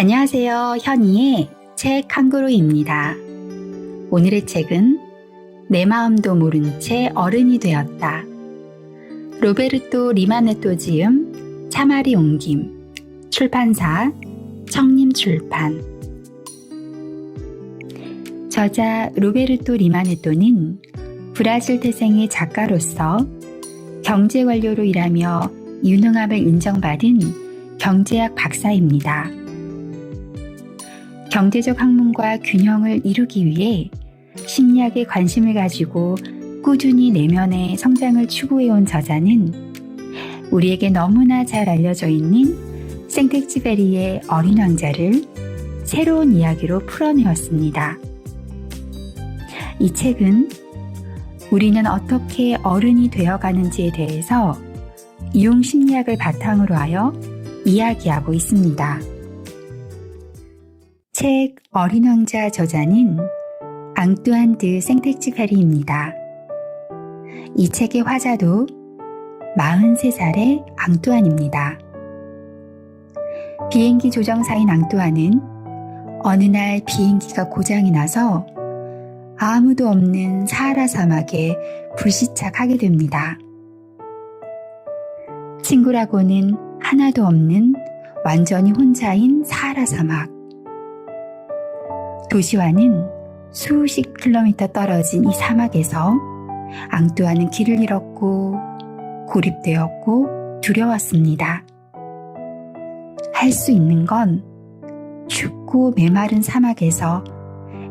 안녕하세요. 현이의 책 한 그루입니다. 오늘의 책은 내 마음도 모른 채 어른이 되었다. 로베르토 리마네토 지음, 차마리 옮김, 출판사 청림출판. 저자 로베르토 리마네토는 브라질 태생의 작가로서 경제관료로 일하며 유능함을 인정받은 경제학 박사입니다. 경제적 학문과 균형을 이루기 위해 심리학에 관심을 가지고 꾸준히 내면의 성장을 추구해온 저자는 우리에게 너무나 잘 알려져 있는 생텍쥐페리의 어린 왕자를 새로운 이야기로 풀어내었습니다. 이 책은 우리는 어떻게 어른이 되어가는지에 대해서 이용 심리학을 바탕으로 하여 이야기하고 있습니다. 책 어린 왕자 저자는 앙뚜안 드 생텍쥐페리입니다. 이 책의 화자도 43살의 앙뚜안입니다. 비행기 조정사인 앙뚜안은 어느 날 비행기가 고장이 나서 아무도 없는 사하라 사막에 불시착하게 됩니다. 친구라고는 하나도 없는 완전히 혼자인 사하라 사막. 도시와는 수십 킬로미터 떨어진 이 사막에서 앙뚜안은 길을 잃었고 고립되었고 두려웠습니다. 할 수 있는 건 춥고 메마른 사막에서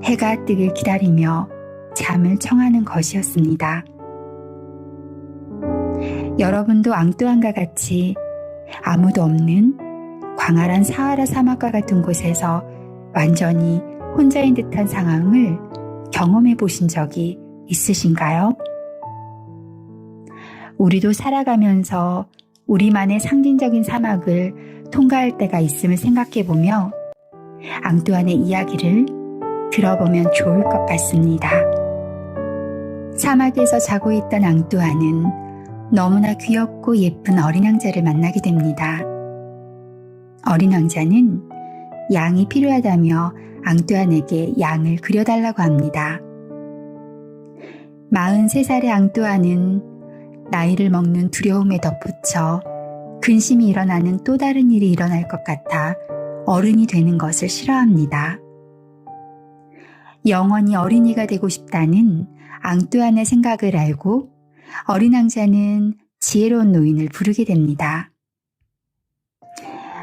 해가 뜨길 기다리며 잠을 청하는 것이었습니다. 여러분도 앙뚜안과 같이 아무도 없는 광활한 사하라 사막과 같은 곳에서 완전히 혼자인 듯한 상황을 경험해 보신 적이 있으신가요? 우리도 살아가면서 우리만의 상징적인 사막을 통과할 때가 있음을 생각해 보며 앙뚜안의 이야기를 들어보면 좋을 것 같습니다. 사막에서 자고 있던 앙뚜안은 너무나 귀엽고 예쁜 어린 왕자를 만나게 됩니다. 어린 왕자는 양이 필요하다며 앙뚜안에게 양을 그려달라고 합니다. 43살의 앙뚜안은 나이를 먹는 두려움에 덧붙여 근심이 일어나는 또 다른 일이 일어날 것 같아 어른이 되는 것을 싫어합니다. 영원히 어린이가 되고 싶다는 앙뚜안의 생각을 알고 어린 왕자는 지혜로운 노인을 부르게 됩니다.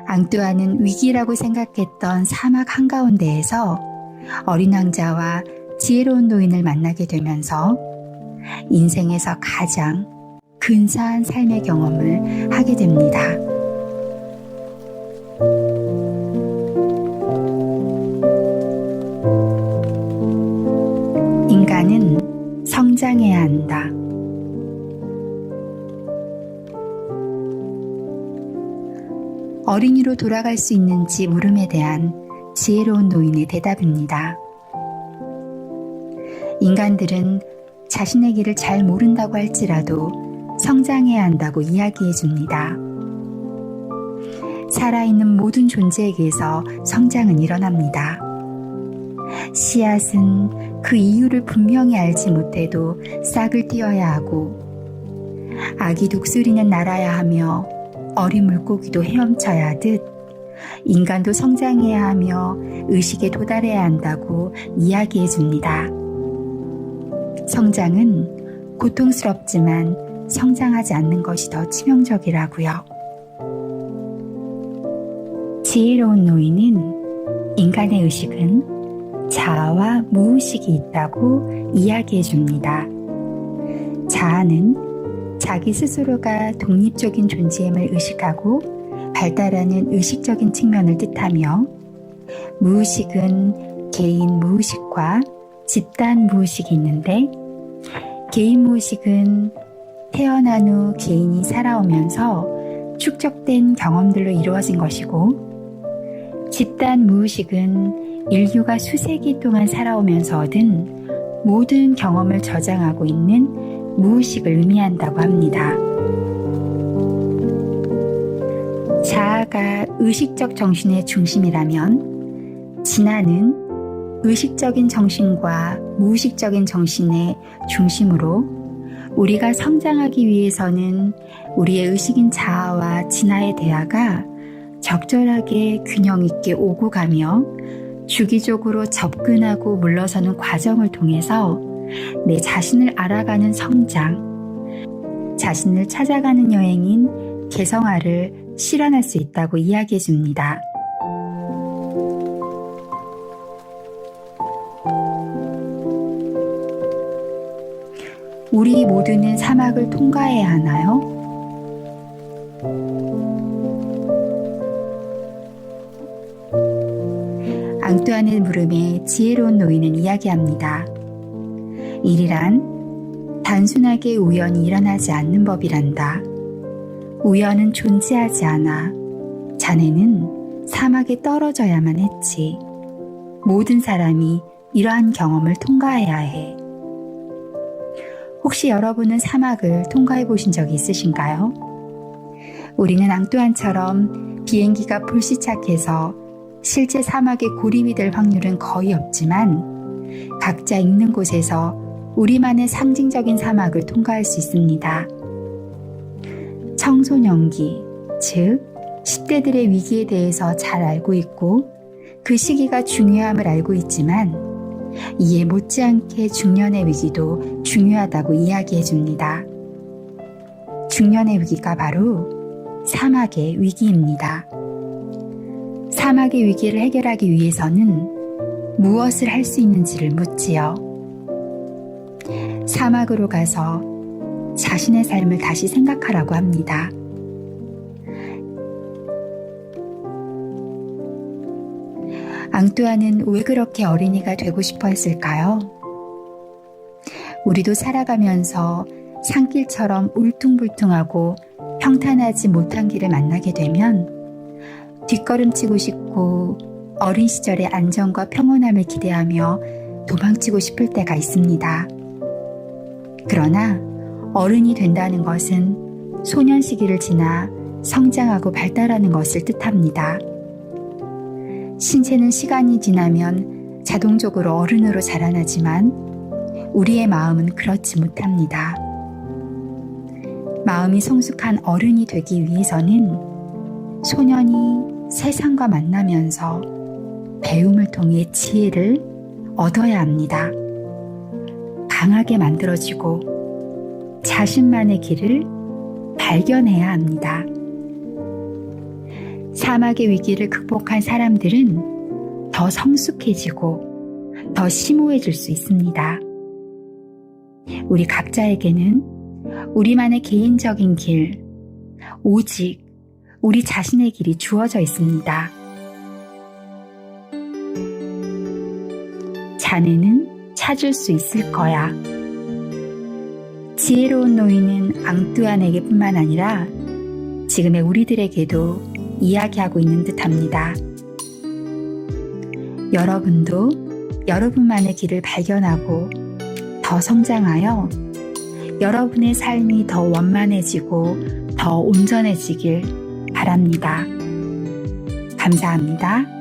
앙뚜안은 위기라고 생각했던 사막 한가운데에서 어린 왕자와 지혜로운 노인을 만나게 되면서 인생에서 가장 근사한 삶의 경험을 하게 됩니다. 인간은 성장해야 한다. 어린이로 돌아갈 수 있는지 물음에 대한 지혜로운 노인의 대답입니다. 인간들은 자신의 길을 잘 모른다고 할지라도 성장해야 한다고 이야기해 줍니다. 살아있는 모든 존재에게서 성장은 일어납니다. 씨앗은 그 이유를 분명히 알지 못해도 싹을 틔워야 하고 아기 독수리는 날아야 하며 어린 물고기도 헤엄쳐야 하듯 인간도 성장해야 하며 의식에 도달해야 한다고 이야기해 줍니다. 성장은 고통스럽지만 성장하지 않는 것이 더 치명적이라고요. 지혜로운 노인은 인간의 의식은 자아와 무의식이 있다고 이야기해 줍니다. 자아는 자기 스스로가 독립적인 존재임을 의식하고 발달하는 의식적인 측면을 뜻하며 무의식은 개인 무의식과 집단 무의식이 있는데 개인 무의식은 태어난 후 개인이 살아오면서 축적된 경험들로 이루어진 것이고 집단 무의식은 인류가 수세기 동안 살아오면서 얻은 모든 경험을 저장하고 있는 무의식을 의미한다고 합니다. 자아 자아가 의식적 정신의 중심이라면 진화는 의식적인 정신과 무의식적인 정신의 중심으로 우리가 성장하기 위해서는 우리의 의식인 자아와 진화의 대화가 적절하게 균형 있게 오고 가며 주기적으로 접근하고 물러서는 과정을 통해서 내 자신을 알아가는 성장, 자신을 찾아가는 여행인 개성화를 실현할 수 있다고 이야기해 줍니다. 우리 모두는 사막을 통과해야 하나요? 앙뚜아네 무름의 지혜로운 노인은 이야기합니다. 일이란 단순하게 우연히 일어나지 않는 법이란다. 우연은 존재하지 않아. 자네는 사막에 떨어져야만 했지. 모든 사람이 이러한 경험을 통과해야 해. 혹시 여러분은 사막을 통과해 보신 적이 있으신가요? 우리는 앙뚜안처럼 비행기가 불시착해서 실제 사막에 고립이 될 확률은 거의 없지만 각자 있는 곳에서 우리만의 상징적인 사막을 통과할 수 있습니다. 청소년기, 즉 10대들의 위기에 대해서 잘 알고 있고 그 시기가 중요함을 알고 있지만 이에 못지않게 중년의 위기도 중요하다고 이야기해 줍니다. 중년의 위기가 바로 사막의 위기입니다. 사막의 위기를 해결하기 위해서는 무엇을 할 수 있는지를 묻지요. 사막으로 가서 자신의 삶을 다시 생각하라고 합니다. 앙뚜아는 왜 그렇게 어린이가 되고 싶어 했을까요? 우리도 살아가면서 산길처럼 울퉁불퉁하고 평탄하지 못한 길을 만나게 되면 뒷걸음치고 싶고 어린 시절의 안정과 평온함을 기대하며 도망치고 싶을 때가 있습니다. 그러나 어른이 된다는 것은 소년 시기를 지나 성장하고 발달하는 것을 뜻합니다. 신체는 시간이 지나면 자동적으로 어른으로 자라나지만 우리의 마음은 그렇지 못합니다. 마음이 성숙한 어른이 되기 위해서는 소년이 세상과 만나면서 배움을 통해 지혜를 얻어야 합니다. 강하게 만들어지고 자신만의 길을 발견해야 합니다. 사막의 위기를 극복한 사람들은 더 성숙해지고 더 심오해질 수 있습니다. 우리 각자에게는 우리만의 개인적인 길, 오직 우리 자신의 길이 주어져 있습니다. 자네는 찾을 수 있을 거야. 지혜로운 노인은 앙뚜안에게뿐만 아니라 지금의 우리들에게도 이야기하고 있는 듯합니다. 여러분도 여러분만의 길을 발견하고 더 성장하여 여러분의 삶이 더 원만해지고 더 온전해지길 바랍니다. 감사합니다.